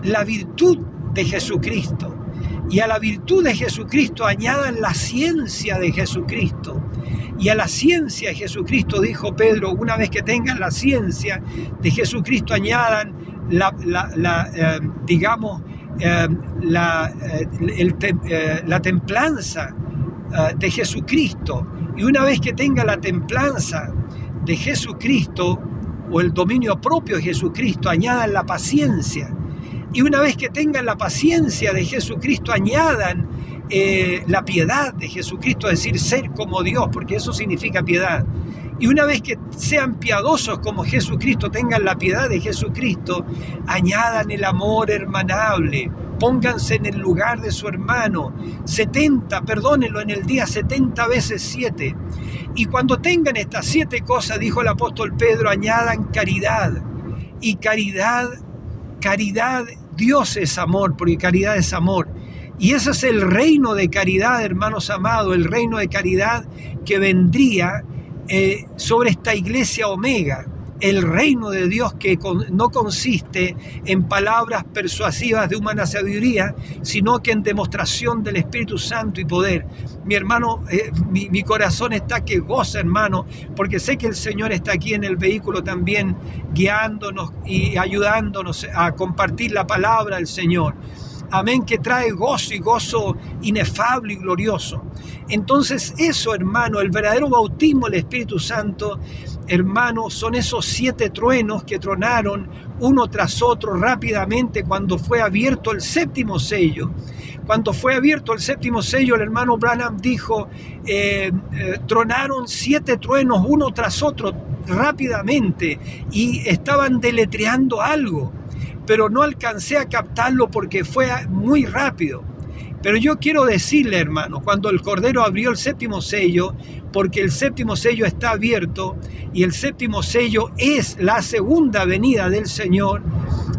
Speaker 1: la virtud de Jesucristo, y a la virtud de Jesucristo añadan la ciencia de Jesucristo, y a la ciencia de Jesucristo, dijo Pedro, una vez que tengan la ciencia de Jesucristo, añadan la templanza de Jesucristo, y una vez que tengan la templanza de Jesucristo o el dominio propio de Jesucristo, añadan la paciencia, y una vez que tengan la paciencia de Jesucristo, añadan la piedad de Jesucristo, es decir, ser como Dios, porque eso significa piedad. Y una vez que sean piadosos como Jesucristo, tengan la piedad de Jesucristo, añadan el amor hermanable, pónganse en el lugar de su hermano, perdónenlo en el día 70 veces 7. Y cuando tengan estas 7 cosas, dijo el apóstol Pedro, añadan caridad. Y caridad, Dios es amor, porque caridad es amor. Y ese es el reino de caridad, hermanos amados, el reino de caridad que vendría sobre esta iglesia Omega. el reino de Dios, que no consiste en palabras persuasivas de humana sabiduría, sino que en demostración del Espíritu Santo y poder. Mi hermano, mi corazón está que goza, hermano, porque sé que el Señor está aquí en el vehículo también, guiándonos y ayudándonos a compartir la palabra del Señor. Amén, que trae gozo y gozo inefable y glorioso. Entonces eso, hermano, el verdadero bautismo del Espíritu Santo, hermano, son esos 7 truenos que tronaron uno tras otro rápidamente cuando fue abierto el 7º sello. Cuando fue abierto el 7º sello, el hermano Branham dijo, tronaron 7 truenos uno tras otro rápidamente y estaban deletreando algo, pero no alcancé a captarlo porque fue muy rápido. Pero yo quiero decirle, hermano, cuando el Cordero abrió el 7º sello, porque el 7º sello está abierto y el 7º sello es la segunda venida del Señor,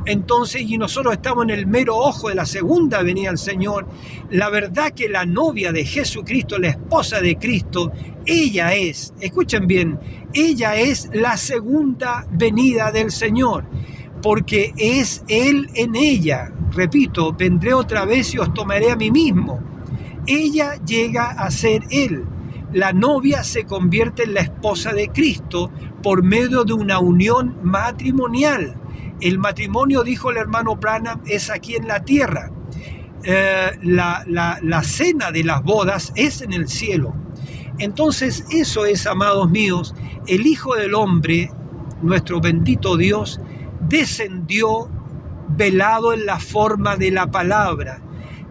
Speaker 1: entonces, y nosotros estamos en el mero ojo de la segunda venida del Señor, la verdad que la novia de Jesucristo, la esposa de Cristo, ella es, escuchen bien, ella es la segunda venida del Señor, porque es Él en ella. Repito, vendré otra vez y os tomaré a mí mismo. Ella llega a ser Él. La novia se convierte en la esposa de Cristo por medio de una unión matrimonial. El matrimonio, dijo el hermano Branham, es aquí en la tierra. La cena de las bodas es en el cielo. Entonces, eso es, amados míos, el Hijo del Hombre, nuestro bendito Dios, descendió velado en la forma de la palabra,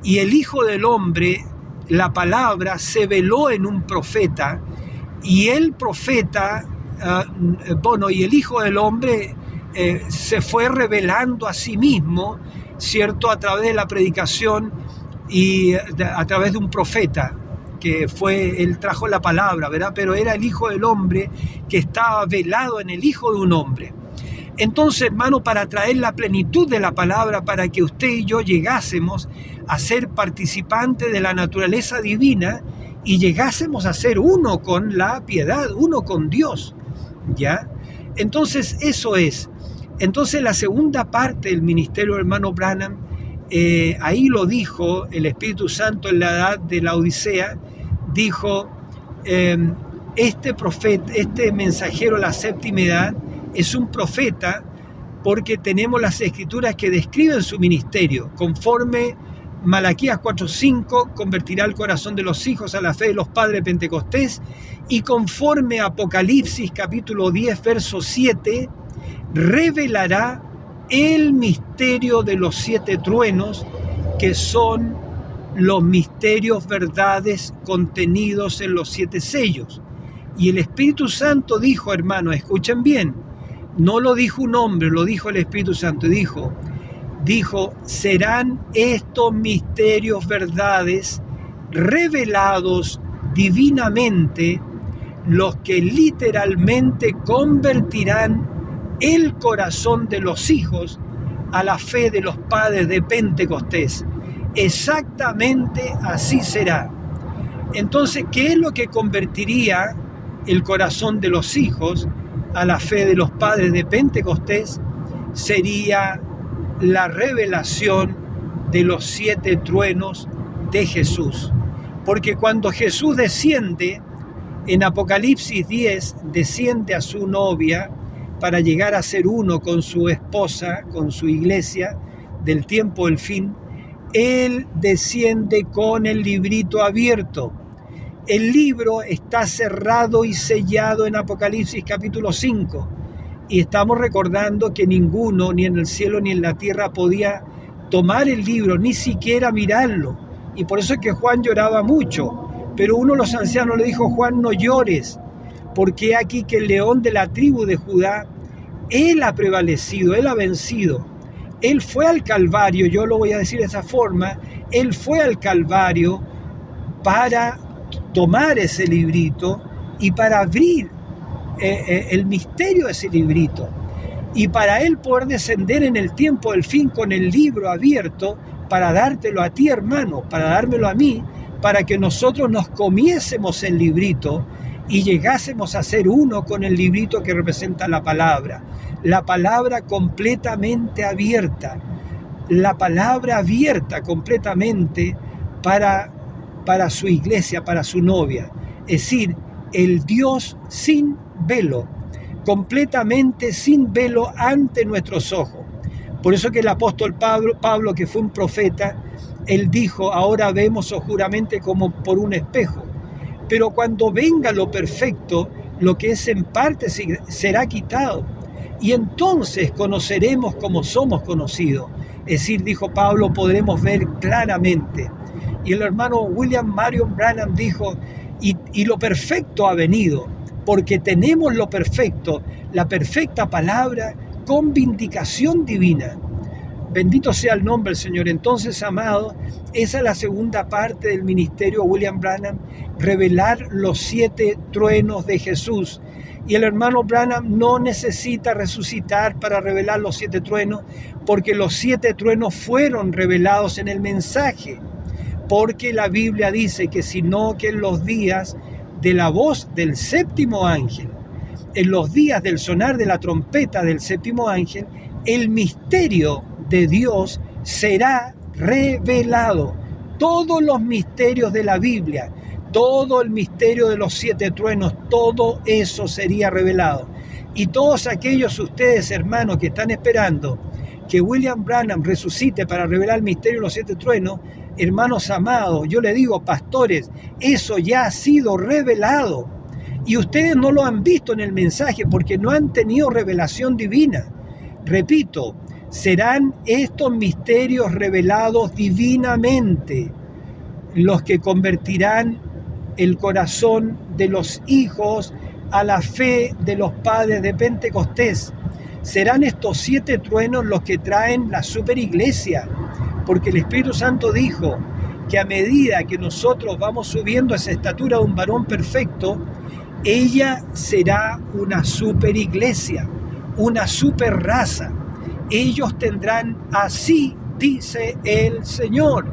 Speaker 1: y el Hijo del Hombre, la palabra, se veló en un profeta, y el profeta, y el Hijo del Hombre se fue revelando a sí mismo, ¿cierto?, a través de la predicación y a través de un profeta, que él trajo la palabra, ¿verdad? Pero era el Hijo del Hombre que estaba velado en el Hijo de un hombre. Entonces, hermano, para traer la plenitud de la palabra, para que usted y yo llegásemos a ser participantes de la naturaleza divina y llegásemos a ser uno con la piedad, uno con Dios, ¿ya? Entonces, eso es. Entonces, la segunda parte del ministerio del hermano Branham, ahí lo dijo el Espíritu Santo en la edad de la Odisea, dijo, este profeta, este mensajero de la séptima edad, es un profeta porque tenemos las escrituras que describen su ministerio. Conforme Malaquías 4:5, convertirá el corazón de los hijos a la fe de los padres de Pentecostés, y conforme Apocalipsis capítulo 10, verso 7, revelará el misterio de los 7 truenos, que son los misterios, verdades contenidos en los 7 sellos. Y el Espíritu Santo dijo, hermanos, escuchen bien, no lo dijo un hombre, lo dijo el Espíritu Santo, dijo, serán estos misterios, verdades, revelados divinamente, los que literalmente convertirán el corazón de los hijos a la fe de los padres de Pentecostés. Exactamente así será. Entonces, ¿qué es lo que convertiría el corazón de los hijos a la fe de los padres de Pentecostés? Sería la revelación de los 7 truenos de Jesús. Porque cuando Jesús desciende, en Apocalipsis 10, desciende a su novia para llegar a ser uno con su esposa, con su iglesia del tiempo del fin, Él desciende con el librito abierto. El libro está cerrado y sellado en Apocalipsis capítulo 5. Y estamos recordando que ninguno, ni en el cielo ni en la tierra, podía tomar el libro, ni siquiera mirarlo. Y por eso es que Juan lloraba mucho. Pero uno de los ancianos le dijo, Juan, no llores, porque aquí que el león de la tribu de Judá, él ha prevalecido, él ha vencido. Él fue al Calvario, yo lo voy a decir de esa forma, él fue al Calvario para tomar ese librito y para abrir el misterio de ese librito, y para él poder descender en el tiempo del fin con el libro abierto para dártelo a ti, hermano, para dármelo a mí, para que nosotros nos comiésemos el librito y llegásemos a ser uno con el librito que representa la palabra completamente abierta, la palabra abierta completamente para su iglesia, para su novia, es decir, el Dios sin velo, completamente sin velo ante nuestros ojos. Por eso que el apóstol Pablo, que fue un profeta, él dijo: ahora vemos oscuramente como por un espejo, pero cuando venga lo perfecto, lo que es en parte será quitado, y entonces conoceremos como somos conocidos. Es decir, dijo Pablo, podremos ver claramente. Y el hermano William Marion Branham dijo: y lo perfecto ha venido, porque tenemos lo perfecto, la perfecta palabra con vindicación divina. Bendito sea el nombre del Señor. Entonces, amados, esa es la segunda parte del ministerio de William Branham, revelar los 7 truenos de Jesús. Y el hermano Branham no necesita resucitar para revelar los 7 truenos, porque los 7 truenos fueron revelados en el mensaje. Porque la Biblia dice que sino que en los días de la voz del 7º ángel, en los días del sonar de la trompeta del 7º ángel, el misterio de Dios será revelado. Todos los misterios de la Biblia, todo el misterio de los 7 truenos, todo eso sería revelado. Y todos aquellos ustedes, hermanos, que están esperando que William Branham resucite para revelar el misterio de los 7 truenos, hermanos amados, yo les digo, pastores, eso ya ha sido revelado. Y ustedes no lo han visto en el mensaje porque no han tenido revelación divina. Repito, serán estos misterios revelados divinamente los que convertirán el corazón de los hijos a la fe de los padres de Pentecostés. Serán estos 7 truenos los que traen la superiglesia, porque el Espíritu Santo dijo que a medida que nosotros vamos subiendo a esa estatura de un varón perfecto, ella será una superiglesia, una superraza. Ellos tendrán, así dice el Señor,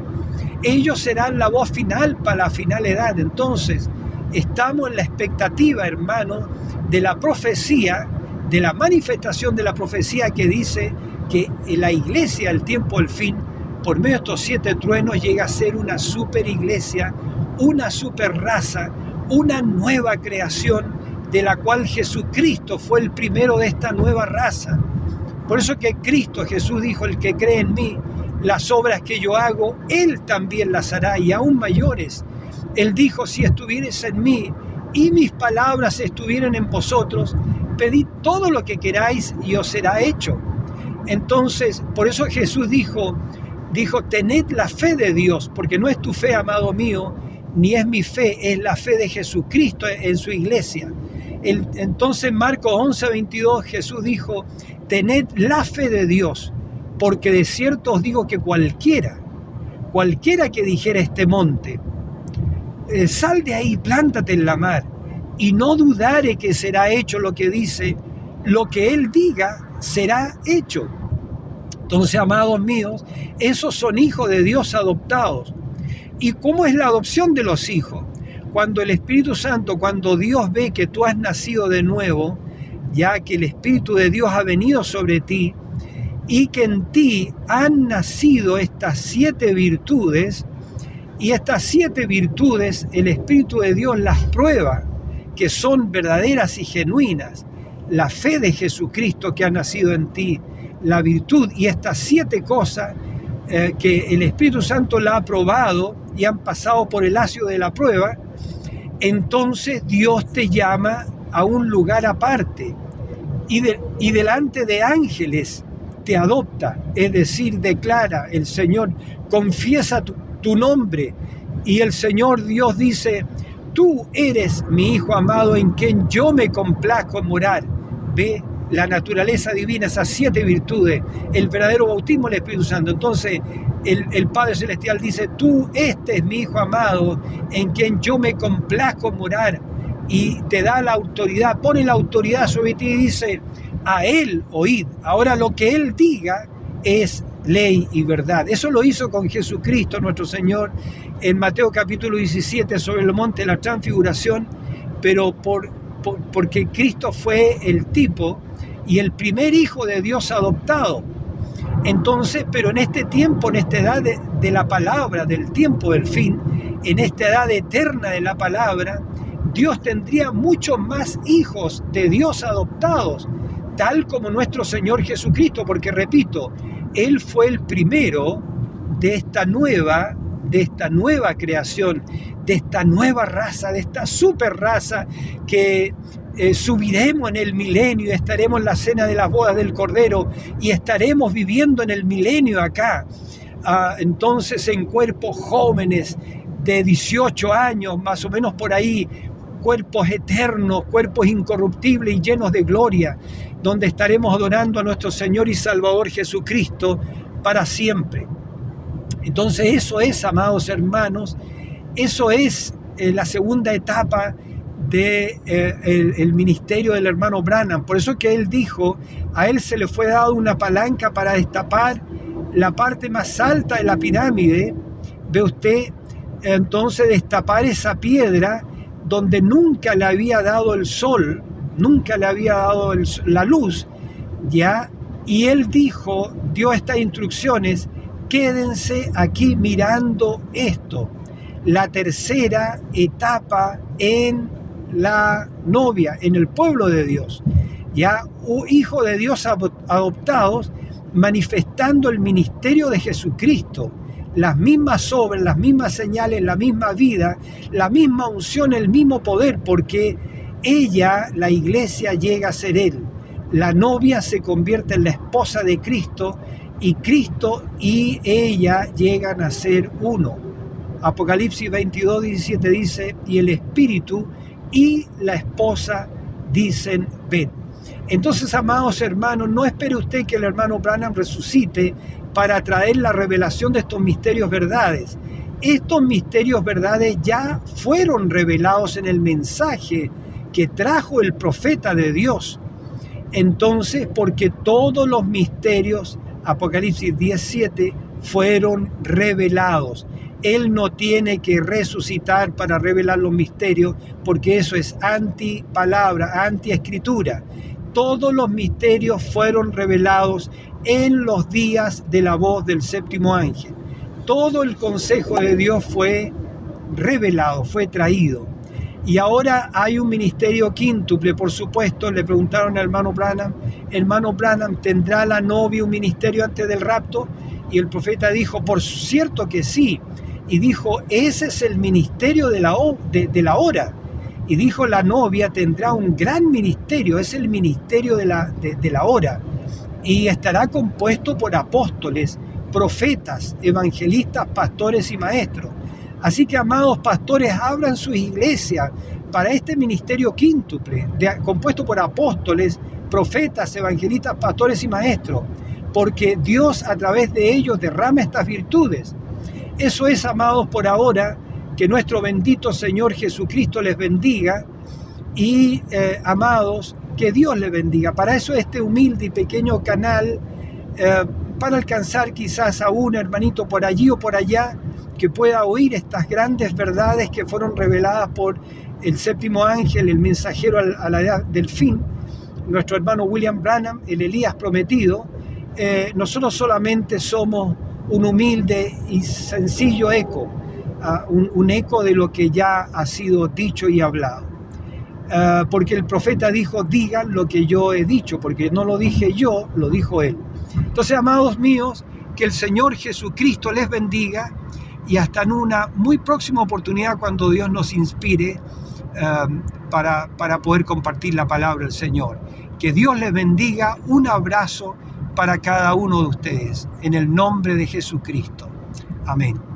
Speaker 1: ellos serán la voz final para la final edad. Entonces, estamos en la expectativa, hermano, de la profecía, de la manifestación de la profecía que dice que la iglesia al tiempo del fin, por medio de estos 7 truenos, llega a ser una superiglesia, una superraza, una nueva creación, de la cual Jesucristo fue el primero de esta nueva raza. Por eso que Cristo Jesús dijo: el que cree en mí, las obras que yo hago, él también las hará, y aún mayores. Él dijo: si estuviereis en mí y mis palabras estuvieran en vosotros, pedid todo lo que queráis y os será hecho. Entonces, por eso Jesús dijo, tened la fe de Dios, porque no es tu fe, amado mío, ni es mi fe, es la fe de Jesucristo en su iglesia. Entonces, Marcos 11:22, Jesús dijo: tened la fe de Dios, porque de cierto os digo que cualquiera que dijera este monte, sal de ahí, plántate en la mar, y no dudare que será hecho lo que dice, lo que él diga será hecho. Entonces, amados míos, esos son hijos de Dios adoptados. ¿Y cómo es la adopción de los hijos? Cuando el Espíritu Santo, cuando Dios ve que tú has nacido de nuevo, ya que el Espíritu de Dios ha venido sobre ti, y que en ti han nacido estas 7 virtudes, y estas 7 virtudes el Espíritu de Dios las prueba, que son verdaderas y genuinas. La fe de Jesucristo que ha nacido en ti, la virtud, y estas 7 cosas que el Espíritu Santo la ha probado y han pasado por el ácido de la prueba, entonces Dios te llama a un lugar aparte y delante de ángeles te adopta, es decir, declara el Señor, confiesa tu nombre, y el Señor Dios dice: tú eres mi Hijo amado en quien yo me complazco en morar. Ve la naturaleza divina, esas 7 virtudes, el verdadero bautismo del Espíritu Santo. Entonces el Padre Celestial dice: tú, este es mi Hijo amado en quien yo me complazco en morar, y te da la autoridad, pone la autoridad sobre ti y dice: a Él oíd. Ahora lo que Él diga es ley y verdad. Eso lo hizo con Jesucristo nuestro Señor en Mateo capítulo 17, sobre el monte de la transfiguración. pero porque Cristo fue el tipo y el primer hijo de Dios adoptado. Entonces, pero en este tiempo, en esta edad de la palabra, del tiempo del fin, en esta edad eterna de la palabra, Dios tendría muchos más hijos de Dios adoptados, tal como nuestro Señor Jesucristo, porque repito, Él fue el primero de esta nueva creación, de esta nueva raza, de esta super raza que subiremos en el milenio, estaremos en la cena de las bodas del Cordero y estaremos viviendo en el milenio acá. Entonces en cuerpos jóvenes de 18 años, más o menos por ahí, cuerpos eternos, cuerpos incorruptibles y llenos de gloria, donde estaremos adorando a nuestro Señor y Salvador Jesucristo para siempre. Entonces eso es, amados hermanos, eso es la segunda etapa del ministerio del hermano Branham. Por eso que él dijo, a él se le fue dado una palanca para destapar la parte más alta de la pirámide, ve usted, entonces destapar esa piedra donde nunca le había dado el sol, nunca le había dado la luz, ¿ya? Y él dijo, dio estas instrucciones: quédense aquí mirando esto, la tercera etapa en la novia, en el pueblo de Dios, ya, hijo de Dios adoptados, manifestando el ministerio de Jesucristo, las mismas obras, las mismas señales, la misma vida, la misma unción, el mismo poder, porque ella, la iglesia, llega a ser Él. La novia se convierte en la esposa de Cristo y Cristo y ella llegan a ser uno. Apocalipsis 22:17 dice, y el Espíritu y la esposa dicen, ven. Entonces, amados hermanos, no espere usted que el hermano Branham resucite para traer la revelación de estos misterios verdades. Estos misterios verdades ya fueron revelados en el mensaje que trajo el profeta de Dios. Entonces, porque todos los misterios, Apocalipsis 10:7, fueron revelados. Él no tiene que resucitar para revelar los misterios, porque eso es antipalabra, antiescritura. Todos los misterios fueron revelados en los días de la voz del séptimo ángel. Todo el consejo de Dios fue revelado, fue traído. Y ahora hay un ministerio quíntuple, por supuesto. Le preguntaron al hermano Branham, ¿tendrá la novia un ministerio antes del rapto? Y el profeta dijo, por cierto que sí. Y dijo, ese es el ministerio de la hora. Y dijo, la novia tendrá un gran ministerio, es el ministerio de la hora. Y estará compuesto por apóstoles, profetas, evangelistas, pastores y maestros. Así que, amados pastores, abran sus iglesias para este ministerio quíntuple, compuesto por apóstoles, profetas, evangelistas, pastores y maestros, porque Dios a través de ellos derrama estas virtudes. Eso es, amados, por ahora. Que nuestro bendito Señor Jesucristo les bendiga y, amados, que Dios les bendiga. Para eso este humilde y pequeño canal, para alcanzar quizás a un hermanito por allí o por allá que pueda oír estas grandes verdades que fueron reveladas por el séptimo ángel, el mensajero a la edad del fin, nuestro hermano William Branham, el Elías prometido. Nosotros solamente somos un humilde y sencillo eco, un eco de lo que ya ha sido dicho y hablado. Porque el profeta dijo, digan lo que yo he dicho, porque no lo dije yo, lo dijo él. Entonces, amados míos, que el Señor Jesucristo les bendiga y hasta en una muy próxima oportunidad cuando Dios nos inspire para poder compartir la palabra del Señor. Que Dios les bendiga. Un abrazo para cada uno de ustedes, en el nombre de Jesucristo. Amén.